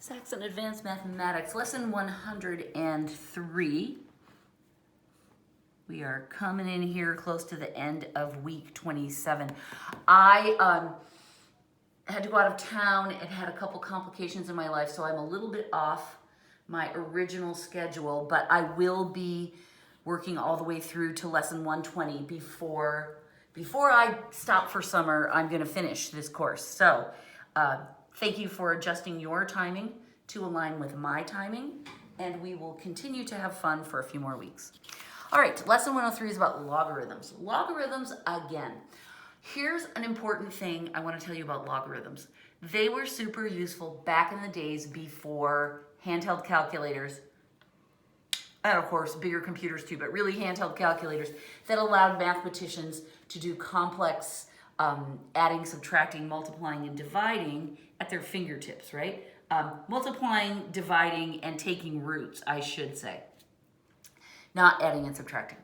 Saxon Advanced Mathematics, lesson 103. We are coming in here close to the end of week 27. I had to go out of town and had a couple complications in my life, so I'm a little bit off my original schedule, but I will be working all the way through to lesson 120 before I stop for summer. I'm going to finish this course. So thank you for adjusting your timing to align with my timing, and we will continue to have fun for a few more weeks. All right, lesson 103 is about logarithms. Logarithms again. Here's an important thing I want to tell you about logarithms. They were super useful back in the days before handheld calculators, and of course bigger computers too, but really handheld calculators that allowed mathematicians to do complex adding, subtracting, multiplying, and dividing at their fingertips, right? Multiplying, dividing, and taking roots, I should say. Not adding and subtracting.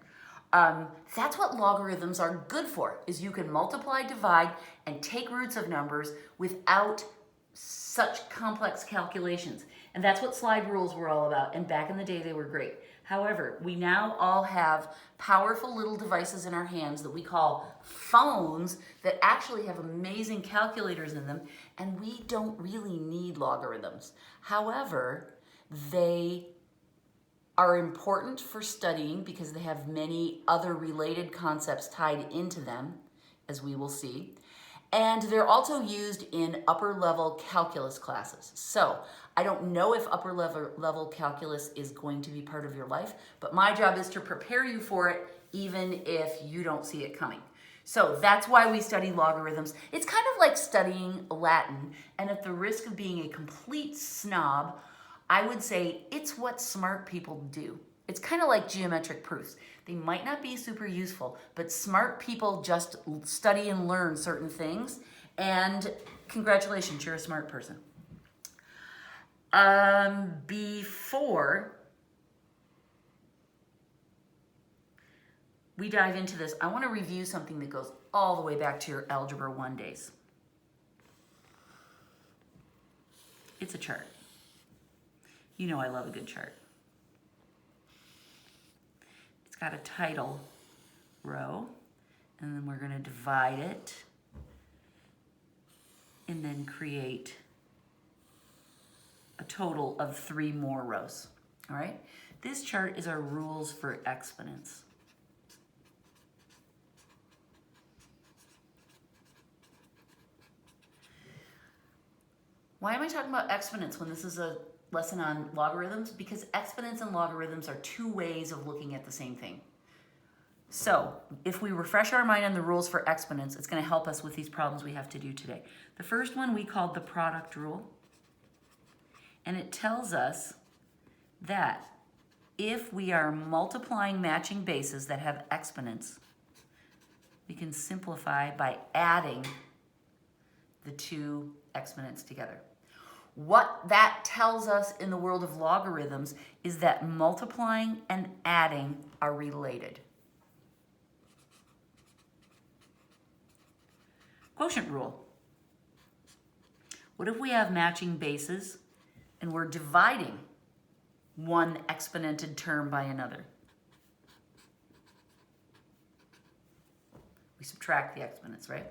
That's what logarithms are good for, is you can multiply, divide, and take roots of numbers without such complex calculations. And that's what slide rules were all about, and back in the day they were great. However, we now all have powerful little devices in our hands that we call phones that actually have amazing calculators in them, and we don't really need logarithms. However, they are important for studying because they have many other related concepts tied into them, as we will see. And they're also used in upper level calculus classes. So I don't know if upper level calculus is going to be part of your life, but my job is to prepare you for it even if you don't see it coming. So that's why we study logarithms. It's kind of like studying Latin, and at the risk of being a complete snob, I would say it's what smart people do. It's kind of like geometric proofs. They might not be super useful, but smart people just study and learn certain things, and congratulations, you're a smart person. Before we dive into this, I want to review something that goes all the way back to your Algebra 1 days. It's a chart. You know I love a good chart. It's got a title row, and then we're going to divide it and then create a total of 3 more rows. All right? This chart is our rules for exponents. Why am I talking about exponents when this is a lesson on logarithms? Because exponents and logarithms are 2 ways of looking at the same thing. So if we refresh our mind on the rules for exponents, it's going to help us with these problems we have to do today. The first one we called the product rule, and it tells us that if we are multiplying matching bases that have exponents, we can simplify by adding the 2 exponents together. What that tells us in the world of logarithms is that multiplying and adding are related. Quotient rule. What if we have matching bases and we're dividing one exponented term by another? We subtract the exponents, right?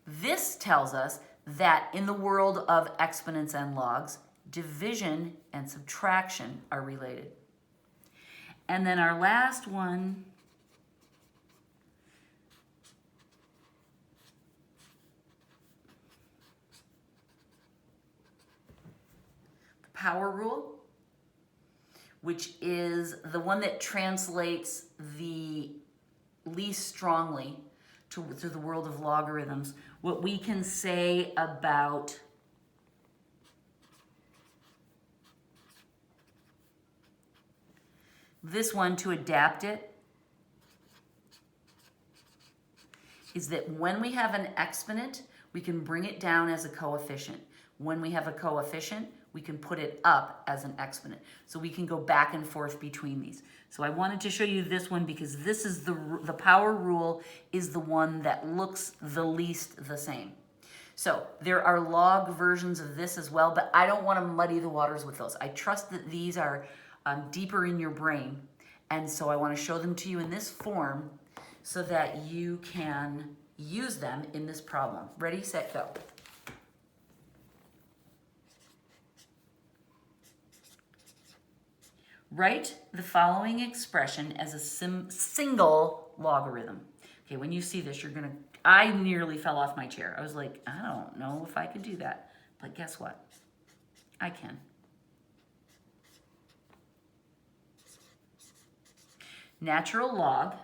This tells us that in the world of exponents and logs, division and subtraction are related. And then our last one, the power rule, which is the one that translates the least strongly to the world of logarithms. What we can say about this one to adapt it is that when we have an exponent, we can bring it down as a coefficient. When we have a coefficient, we can put it up as an exponent. So we can go back and forth between these. So I wanted to show you this one because this is the power rule is the one that looks the least the same. So there are log versions of this as well, but I don't want to muddy the waters with those. I trust that these are deeper in your brain, and so I want to show them to you in this form so that you can use them in this problem. Ready, set, go. Write the following expression as a single logarithm. Okay, when you see this, you're gonna, I nearly fell off my chair. I was like, I don't know if I could do that. But guess what? I can. Natural log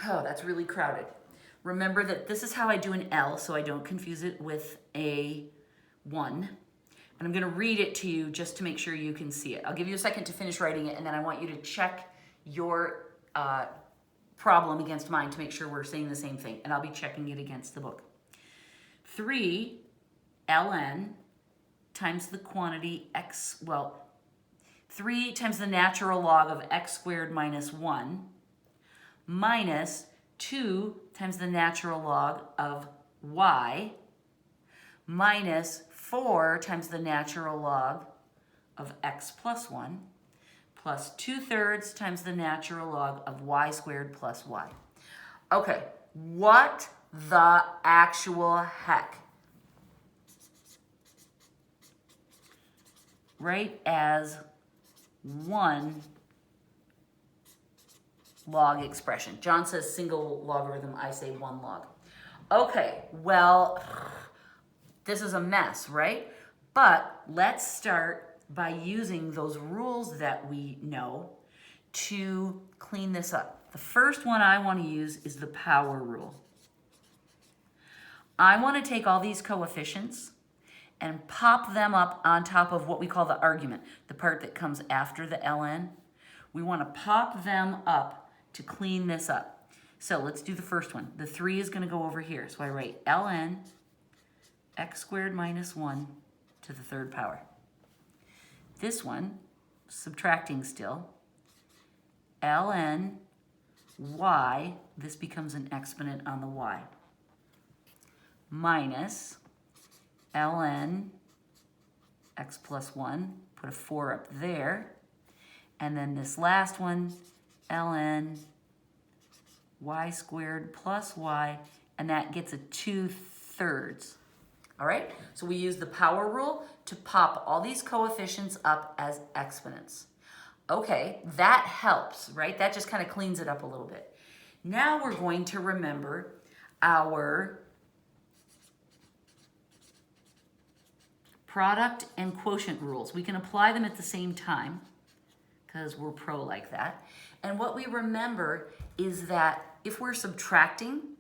Oh, that's really crowded. Remember that this is how I do an L, so I don't confuse it with a 1. And I'm going to read it to you just to make sure you can see it. I'll give you a second to finish writing it, and then I want you to check your problem against mine to make sure we're saying the same thing. And I'll be checking it against the book. 3 ln times the quantity x, 3 times the natural log of x squared minus 1 minus 2 times the natural log of y minus 4 times the natural log of x plus 1 plus 2/3 times the natural log of y squared plus y. Okay, what the actual heck? Write as one log expression. John says single logarithm, I say one log. Okay, well, this is a mess, right? But let's start by using those rules that we know to clean this up. The first one I want to use is the power rule. I want to take all these coefficients and pop them up on top of what we call the argument, the part that comes after the ln. We want to pop them up to clean this up. So let's do the first one. The 3 is going to go over here. So I write ln x squared minus 1 to the 3rd power. This one, subtracting still, ln y, this becomes an exponent on the y, minus ln x plus 1, put a 4 up there, and then this last one, ln y squared plus y, and that gets a 2/3. All right, so we use the power rule to pop all these coefficients up as exponents. Okay, that helps, right? That just kind of cleans it up a little bit. Now we're going to remember our product and quotient rules. We can apply them at the same time because we're pro like that. And what we remember is that if we're subtracting,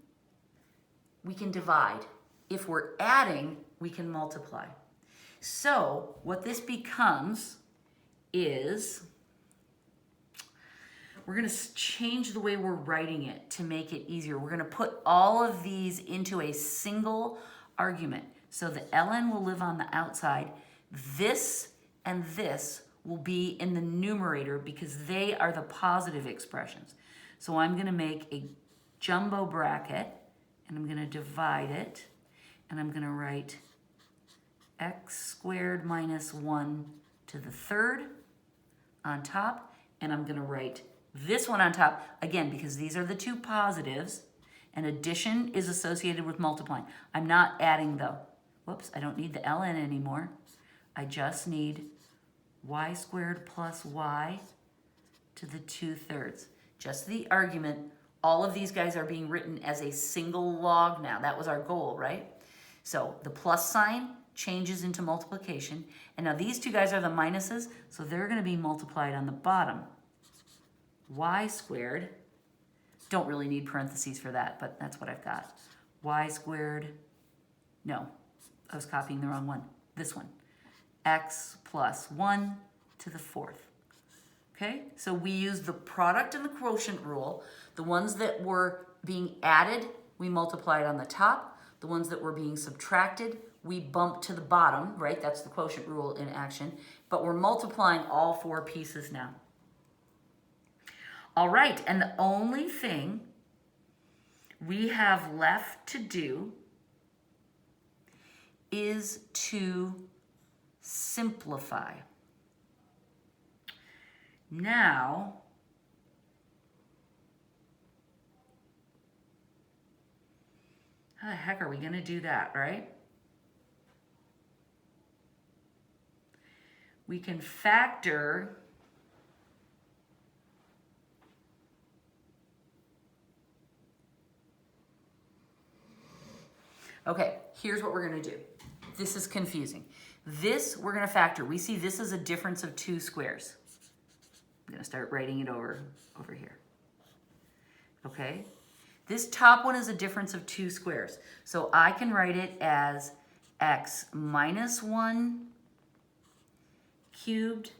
we can divide. If we're adding, we can multiply. So what this becomes is, we're going to change the way we're writing it to make it easier. We're going to put all of these into a single argument. So the ln will live on the outside. This and this will be in the numerator because they are the positive expressions. So I'm going to make a jumbo bracket, and I'm going to divide it, and I'm going to write x squared minus 1 to the 3rd on top, and I'm going to write this one on top, again, because these are the two positives, and addition is associated with multiplying. I'm not adding though. Whoops, I don't need the ln anymore. I just need y squared plus y to the 2/3. Just the argument. All of these guys are being written as a single log now. That was our goal, right? So the plus sign changes into multiplication. And now these two guys are the minuses, so they're going to be multiplied on the bottom. Y squared, don't really need parentheses for that, but that's what I've got. Y squared, no, I was copying the wrong one. This one, x plus 1 to the 4th. Okay, so we use the product and the quotient rule. The ones that were being added we multiplied on the top. The ones that were being subtracted, we bumped to the bottom, right? That's the quotient rule in action. But we're multiplying all 4 pieces now. All right, and the only thing we have left to do is to simplify. Now, how the heck are we going to do that, right? We can factor okay, here's what we're going to do. This is confusing. This we're going to factor. We see this is a difference of 2 squares. I'm going to start writing it over here. Okay? This top one is a difference of 2 squares. So I can write it as x minus 1 cubed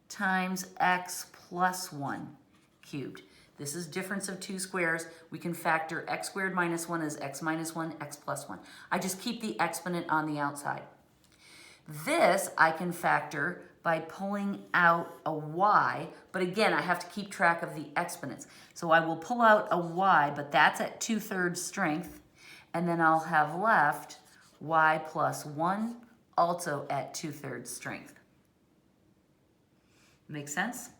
times x plus 1 cubed. This is difference of 2 squares. We can factor x squared minus 1 as x minus 1, x plus 1. I just keep the exponent on the outside. This I can factor by pulling out a y, but again, I have to keep track of the exponents. So I will pull out a y, but that's at 2/3 strength, and then I'll have left y plus 1, also at 2/3 strength. Make sense?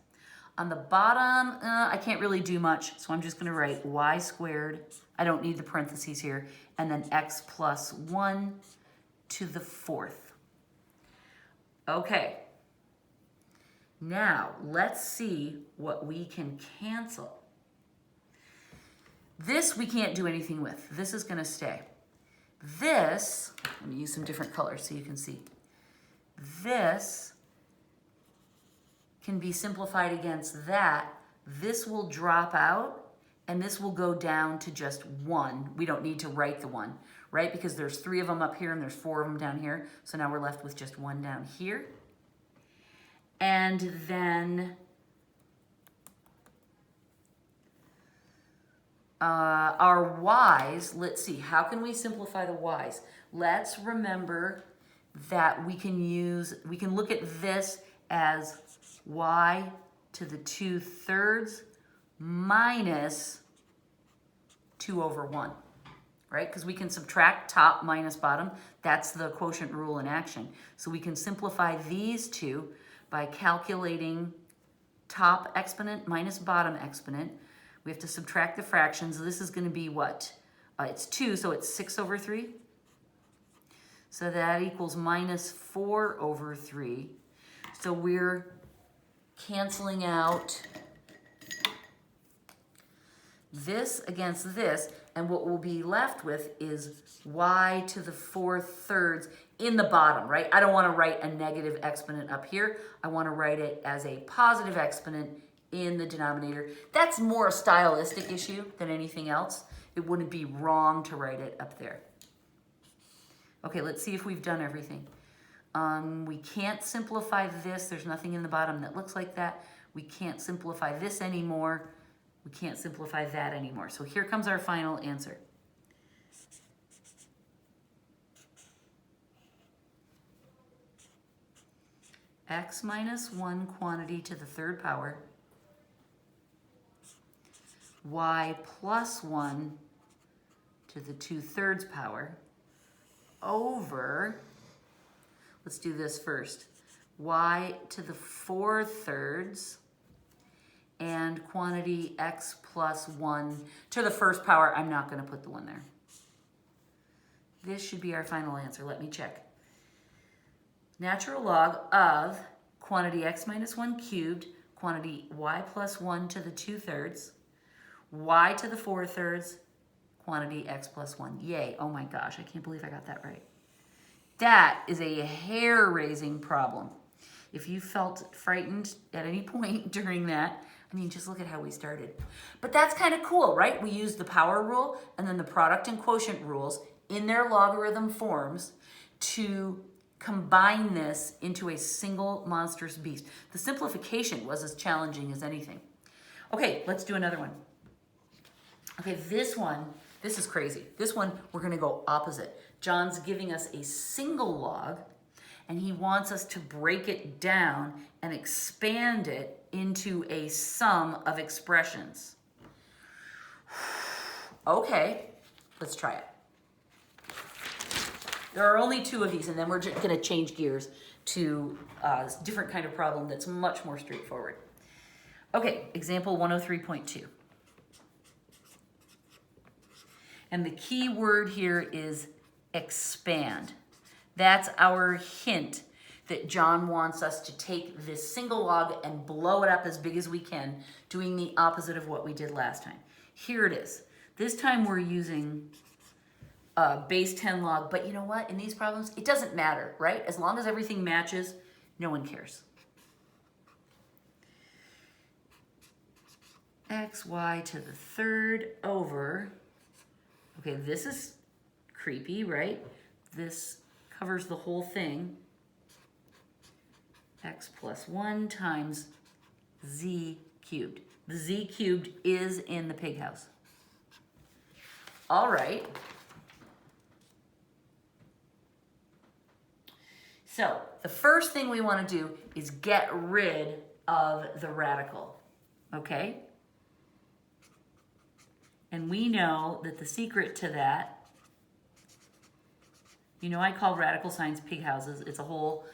On the bottom, I can't really do much, so I'm just going to write y squared. I don't need the parentheses here. And then x plus 1 to the 4th. Okay. Now, let's see what we can cancel. This we can't do anything with. This is going to stay. This, let me use some different colors so you can see. This can be simplified against that. This will drop out, and this will go down to just 1. We don't need to write the 1, right? Because there's 3 of them up here, and there's 4 of them down here. So now we're left with just 1 down here. And then our y's, let's see, how can we simplify the y's? Let's remember that we can look at this as y to the 2/3 minus 2/1, right? Because we can subtract top minus bottom. That's the quotient rule in action. So we can simplify these two by calculating top exponent minus bottom exponent. We have to subtract the fractions. This is going to be what? It's 2, so it's 6/3. So that equals minus 4/3. So we're canceling out this against this, and what we'll be left with is y to the 4/3 in the bottom, right? I don't want to write a negative exponent up here. I want to write it as a positive exponent in the denominator. That's more a stylistic issue than anything else. It wouldn't be wrong to write it up there. Okay, let's see if we've done everything. We can't simplify this. There's nothing in the bottom that looks like that. We can't simplify this anymore. We can't simplify that anymore. So here comes our final answer. X minus 1 quantity to the 3rd power, y plus 1 to the 2/3 power, over, let's do this first, y to the 4/3 and quantity x plus 1 to the 1st power. I'm not going to put the 1 there. This should be our final answer. Let me check. Natural log of quantity x minus 1 cubed, quantity y plus 1 to the 2/3, y to the 4/3, quantity x plus 1. Yay. Oh my gosh, I can't believe I got that right. That is a hair-raising problem. If you felt frightened at any point during that, I mean, just look at how we started. But that's kind of cool, right? We used the power rule and then the product and quotient rules in their logarithm forms to combine this into a single monstrous beast. The simplification was as challenging as anything. Okay, let's do another one. Okay, this one This is crazy. This one, we're gonna go opposite. John's giving us a single log, and he wants us to break it down and expand it into a sum of expressions. Okay, let's try it. There are only 2 of these, and then we're just gonna change gears to a different kind of problem that's much more straightforward. Okay, example 103.2. And the key word here is expand. That's our hint that John wants us to take this single log and blow it up as big as we can, doing the opposite of what we did last time. Here it is. This time we're using base 10 log, but you know what? In these problems, it doesn't matter, right? As long as everything matches, no one cares. xy to the 3rd over, okay, this is creepy, right? This covers the whole thing. X plus 1 times z cubed. The z cubed is in the pig house. All right. So the first thing we want to do is get rid of the radical, okay? And we know that the secret to that, you know, I call radical signs pig houses. It's a whole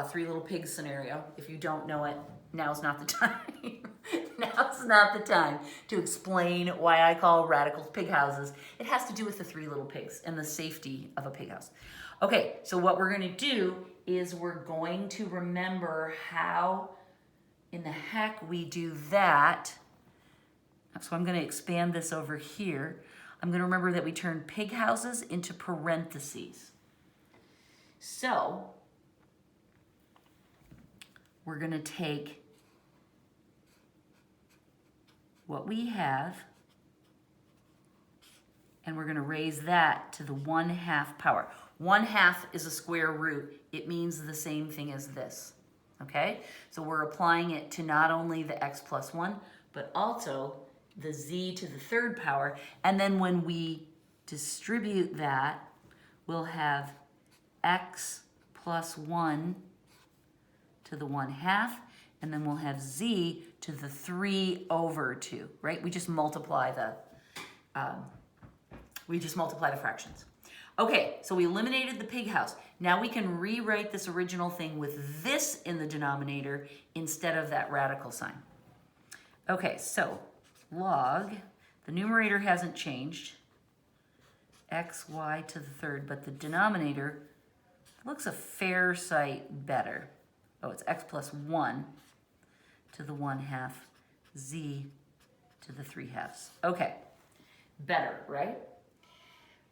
3 little pigs scenario. If you don't know it, now's not the time. Now's not the time to explain why I call radicals pig houses. It has to do with the 3 little pigs and the safety of a pig house. Okay, so what we're going to do is we're going to remember how in the heck we do that. So I'm going to expand this over here. I'm going to remember that we turn pig houses into parentheses. So we're going to take what we have and we're going to raise that to the 1/2 power. 1/2 is a square root. It means the same thing as this. Okay? So we're applying it to not only the x plus 1, but also the z to the 3rd power. And then when we distribute that, we'll have x plus 1 to the 1/2, and then we'll have z to the 3 over 2, right? We just multiply the fractions. Okay, so we eliminated the pig house. Now we can rewrite this original thing with this in the denominator instead of that radical sign. Okay, so log, the numerator hasn't changed, xy to the 3rd, but the denominator looks a fair sight better. Oh, it's x plus 1 to the 1/2, z to the 3/2. Okay, better, right?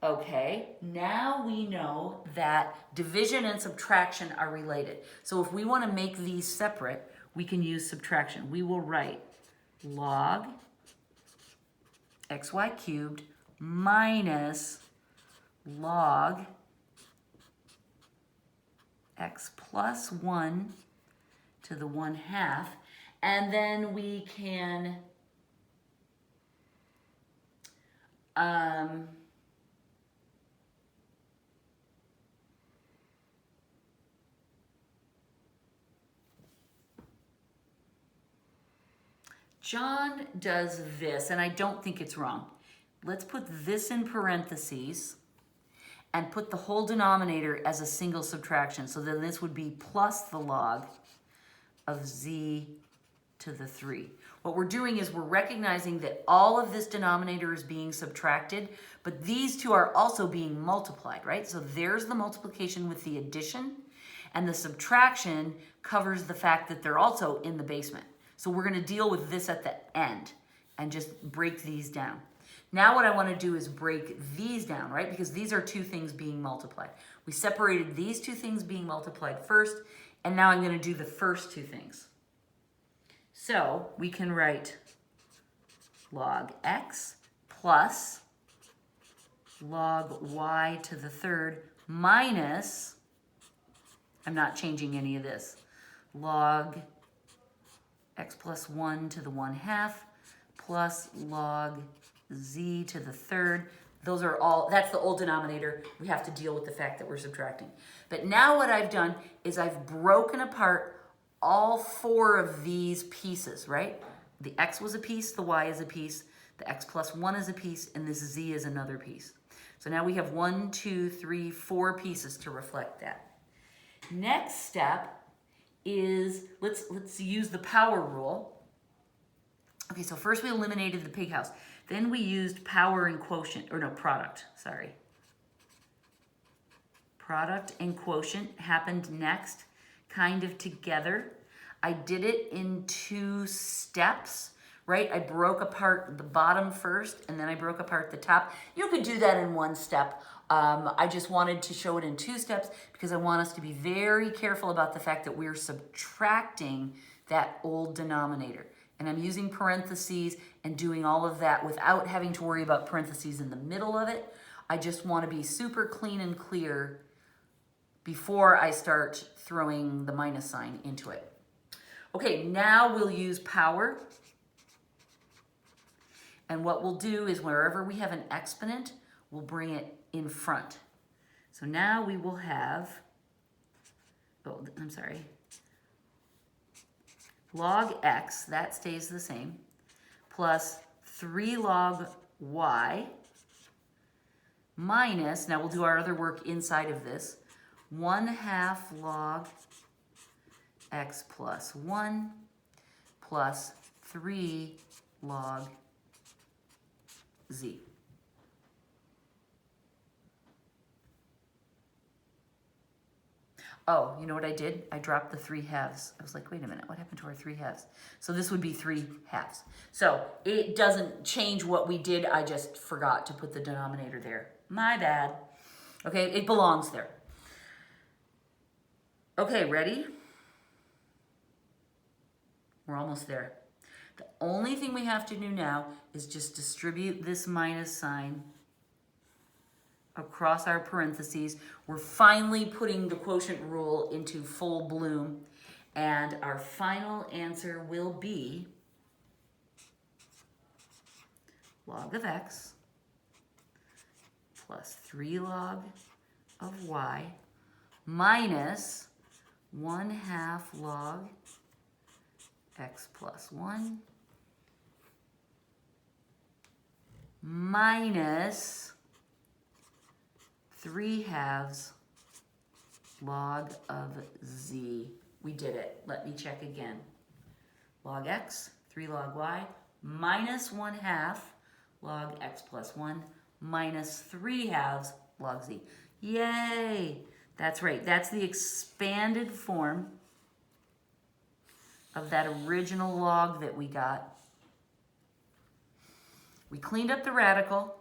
Okay, now we know that division and subtraction are related. So if we want to make these separate, we can use subtraction. We will write log xy cubed minus log x plus 1 to the 1/2, and then we can John does this, and I don't think it's wrong. Let's put this in parentheses and put the whole denominator as a single subtraction. So then this would be plus the log of z to the 3. What we're doing is we're recognizing that all of this denominator is being subtracted, but these two are also being multiplied, right? So there's the multiplication with the addition, and the subtraction covers the fact that they're also in the basement. So we're going to deal with this at the end and just break these down. Now what I want to do is break these down, right? Because these are 2 things being multiplied. We separated these 2 things being multiplied first, and now I'm going to do the first 2 things. So we can write log x plus log y to the 3rd minus, I'm not changing any of this, log x plus 1 to the 1/2 plus log z to the 3rd Those are all, that's the old denominator. We have to deal with the fact that we're subtracting. But now what I've done is I've broken apart all 4 of these pieces, right? The x was a piece, the y is a piece, the x plus 1 is a piece, and this z is another piece. So now we have 1, 2, 3, 4 pieces to reflect that. Next step is, let's use the power rule. Okay, so first we eliminated the pig house. Then we used power and quotient, or no, product, sorry. Product and quotient happened next, kind of together. I did it in 2 steps, right? I broke apart the bottom first, and then I broke apart the top. You could do that in 1 step. I just wanted to show it in 2 steps because I want us to be very careful about the fact that we're subtracting that old denominator. And I'm using parentheses and doing all of that without having to worry about parentheses in the middle of it. I just want to be super clean and clear before I start throwing the minus sign into it. Okay, now we'll use power. And what we'll do is wherever we have an exponent, we'll bring it in front. So now we will have, log x, that stays the same, plus 3 log y minus, now we'll do our other work inside of this, 1/2 log x plus 1 plus 3 log z. Oh, you know what I did? I dropped the 3/2. I was like, wait a minute, what happened to our 3/2? So this would be 3/2. So it doesn't change what we did. I just forgot to put the denominator there. My bad. Okay, it belongs there. Okay, ready? We're almost there. The only thing we have to do now is just distribute this minus sign across our parentheses. We're finally putting the quotient rule into full bloom, and our final answer will be log of x plus 3 log of y minus 1/2 log x plus 1 minus 3/2 log of z. We did it. Let me check again. Log x, 3 log y, minus 1/2 log x plus 1, minus 3/2 log z. Yay! That's right. That's the expanded form of that original log that we got. We cleaned up the radical.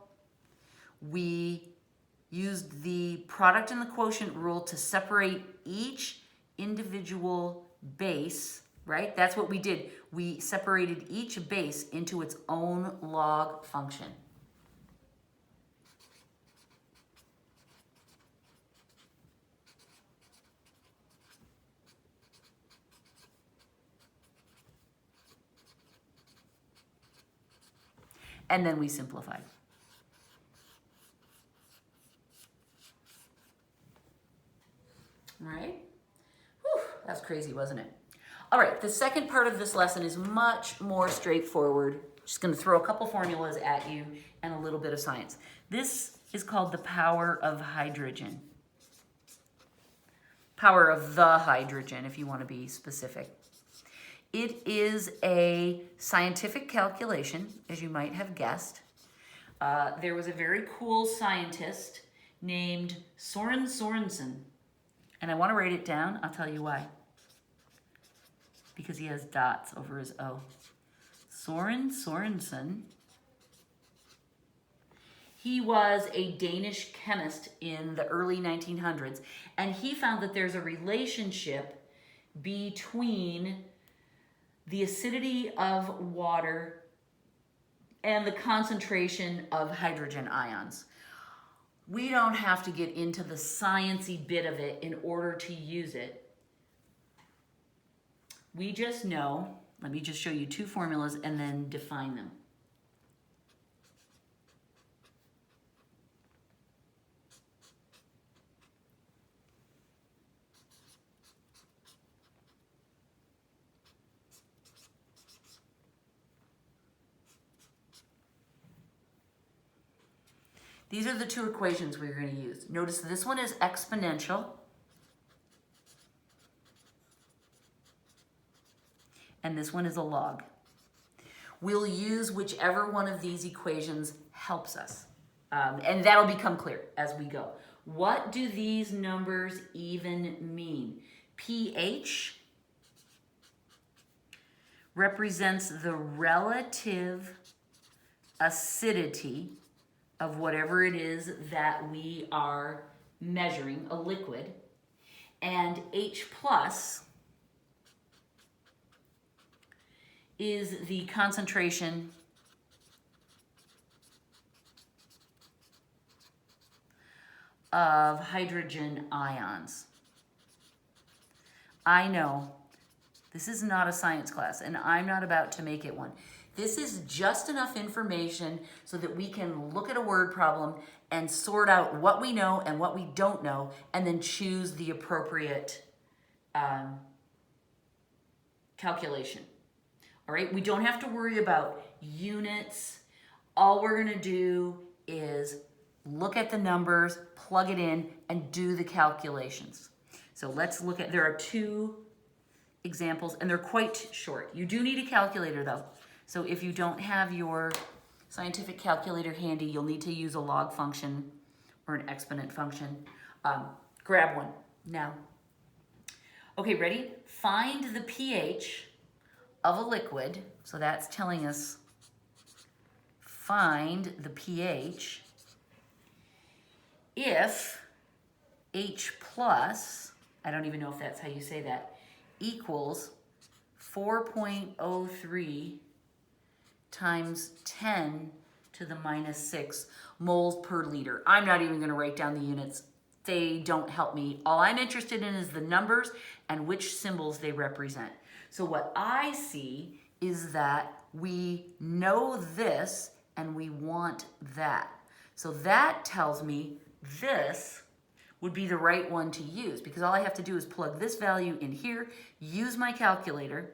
We used the product and the quotient rule to separate each individual base, right? That's what we did. We separated each base into its own log function. And then we simplified. All right. Whew, that's crazy, wasn't it? All right, the second part of this lesson is much more straightforward. Just going to throw a couple formulas at you and a little bit of science. This is called the power of hydrogen. Power of the hydrogen, if you want to be specific. It is a scientific calculation, as you might have guessed. There was a very cool scientist named Soren Sorensen. And I want to write it down. I'll tell you why. Because he has dots over his O. Soren Sorensen. He was a Danish chemist in the early 1900s. And he found that there's a relationship between the acidity of water and the concentration of hydrogen ions. We don't have to get into the sciencey bit of it in order to use it. We just know, let me just show you 2 formulas and then define them. These are the two equations we're going to use. Notice this one is exponential. And this one is a log. We'll use whichever one of these equations helps us. And that'll become clear as we go. What do these numbers even mean? pH represents the relative acidity of whatever it is that we are measuring, a liquid. And H plus is the concentration of hydrogen ions. I know this is not a science class, and I'm not about to make it one. This is just enough information so that we can look at a word problem and sort out what we know and what we don't know, and then choose the appropriate calculation. All right, we don't have to worry about units. All we're gonna do is look at the numbers, plug it in, and do the calculations. So let's look at, there are two examples, and they're quite short. You do need a calculator though. So if you don't have your scientific calculator handy, you'll need to use a log function or an exponent function. Grab one now. Okay, ready? Find the pH of a liquid. So that's telling us find the pH if H plus, I don't even know if that's how you say that, equals 4.03 times 10 to the minus 6 moles per liter. I'm not even going to write down the units. They don't help me. All I'm interested in is the numbers and which symbols they represent. So what I see is that we know this and we want that. So that tells me this would be the right one to use, because all I have to do is plug this value in here, use my calculator,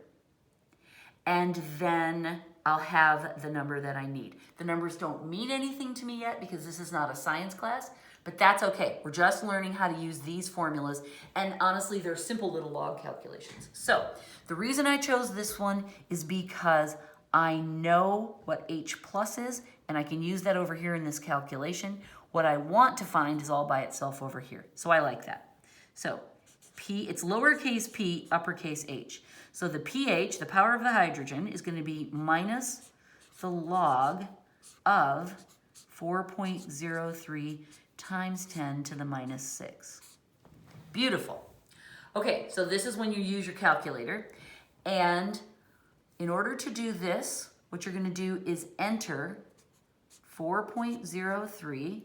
and then I'll have the number that I need. The numbers don't mean anything to me yet because this is not a science class, but that's okay. We're just learning how to use these formulas, and honestly, they're simple little log calculations. So the reason I chose this one is because I know what H plus is, and I can use that over here in this calculation. What I want to find is all by itself over here. So I like that. So P, it's lowercase p, uppercase H. So the pH, the power of the hydrogen, is going to be minus the log of 4.03 times 10 to the minus 6. Beautiful. Okay, so this is when you use your calculator. And in order to do this, what you're going to do is enter 4.03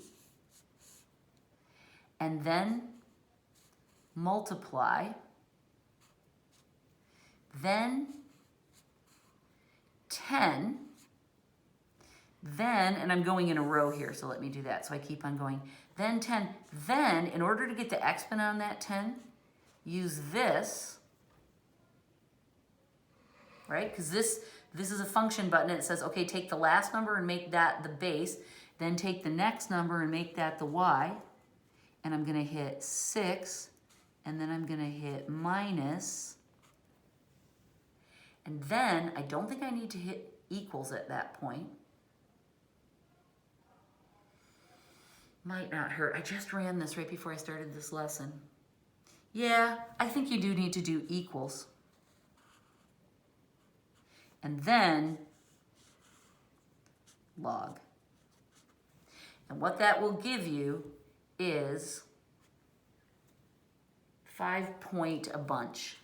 and then multiply, then 10, then, and I'm going in a row here, so let me do that. So I keep on going. Then 10, then in order to get the exponent on that 10, use this, right? Because this is a function button, and it says, okay, take the last number and make that the base, then take the next number and make that the y, and I'm gonna hit 6, and then I'm gonna hit minus, and then I don't think I need to hit equals at that point. Might not hurt. I just ran this right before I started this lesson. Yeah, I think you do need to do equals. And then log. And what that will give you is 5 point a bunch.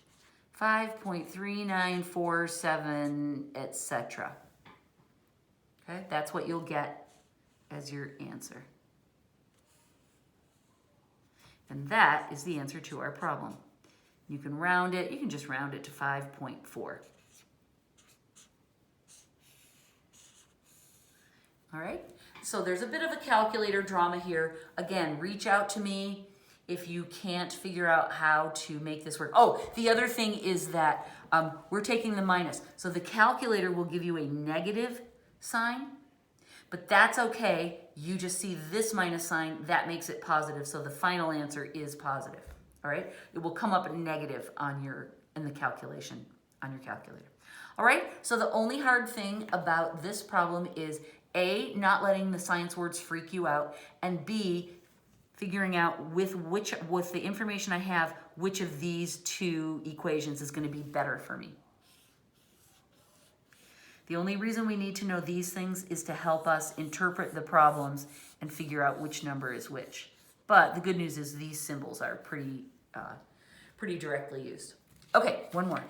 5.3947, etc. Okay, that's what you'll get as your answer. And that is the answer to our problem. You can round it, you can just round it to 5.4. All right, so there's a bit of a calculator drama here. Again, reach out to me if you can't figure out how to make this work. Oh, the other thing is that we're taking the minus. So the calculator will give you a negative sign, but that's okay. you just see this minus sign, that makes it positive, so the final answer is positive. All right, it will come up negative in the calculation on your calculator. All right, so the only hard thing about this problem is A, not letting the science words freak you out, and B, figuring out with the information I have, which of these two equations is going to be better for me. The only reason we need to know these things is to help us interpret the problems and figure out which number is which. But the good news is these symbols are pretty directly used. Okay, one more.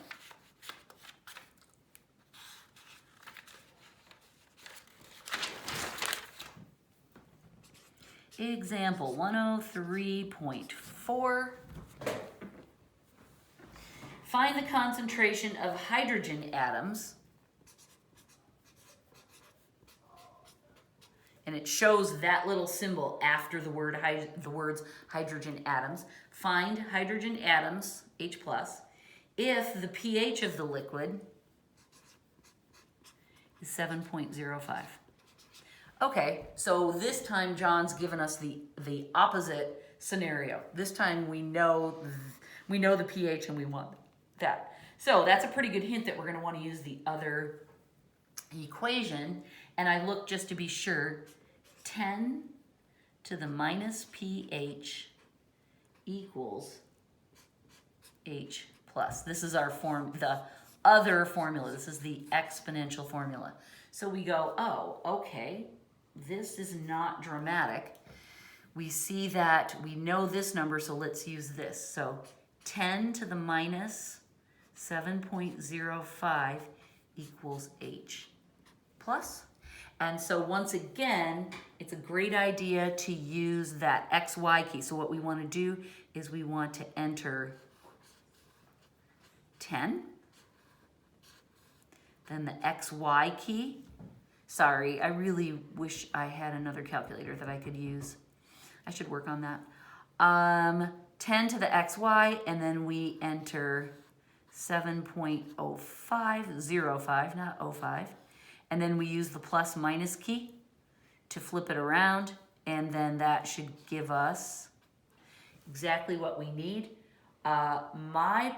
Example 103.4. Find the concentration of hydrogen atoms. And it shows that little symbol after the words hydrogen atoms. Find hydrogen atoms, H+, if the pH of the liquid is 7.05. Okay, so this time John's given us the opposite scenario. This time we know the pH and we want that. So that's a pretty good hint that we're going to want to use the other equation. And I look just to be sure, 10 to the minus pH equals H plus. This is our the other formula. This is the exponential formula. So we go, oh, okay, this is not dramatic. We see that we know this number, so let's use this. So 10 to the minus 7.05 equals H plus. And so once again, it's a great idea to use that XY key. So what we want to do is we want to enter 10, then the XY key. Sorry, I really wish I had another calculator that I could use. I should work on that. 10 to the XY, and then we enter 7.05, not 05. And then we use the plus minus key to flip it around, and then that should give us exactly what we need. My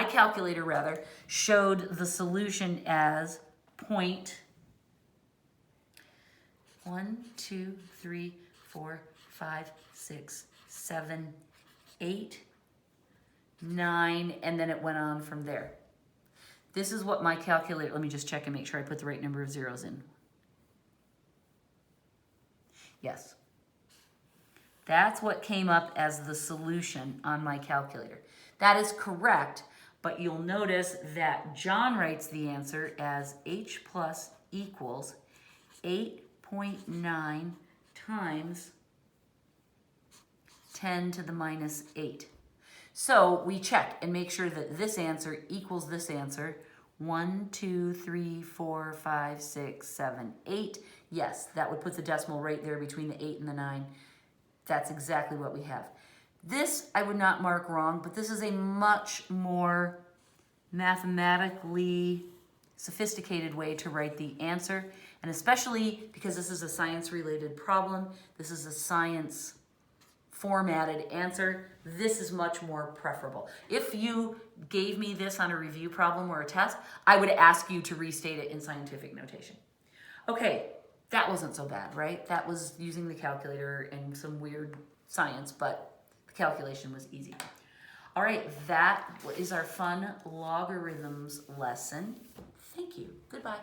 calculator rather, showed the solution as 1, 2, 3, 4, 5, 6, 7, 8, 9, and then it went on from there. This is what my calculator, let me just check and make sure I put the right number of zeros in. Yes. That's what came up as the solution on my calculator. That is correct, but you'll notice that John writes the answer as H plus equals 8.9 times 10 to the minus 8. So we check and make sure that this answer equals this answer. 1, 2, 3, 4, 5, 6, 7, 8. Yes, that would put the decimal right there between the 8 and the 9. That's exactly what we have. This I would not mark wrong, but this is a much more mathematically sophisticated way to write the answer. And especially because this is a science-related problem, this is a science formatted answer, this is much more preferable. If you gave me this on a review problem or a test, I would ask you to restate it in scientific notation. Okay, that wasn't so bad, right? That was using the calculator and some weird science, but the calculation was easy. All right, that is our fun logarithms lesson. Thank you. Goodbye.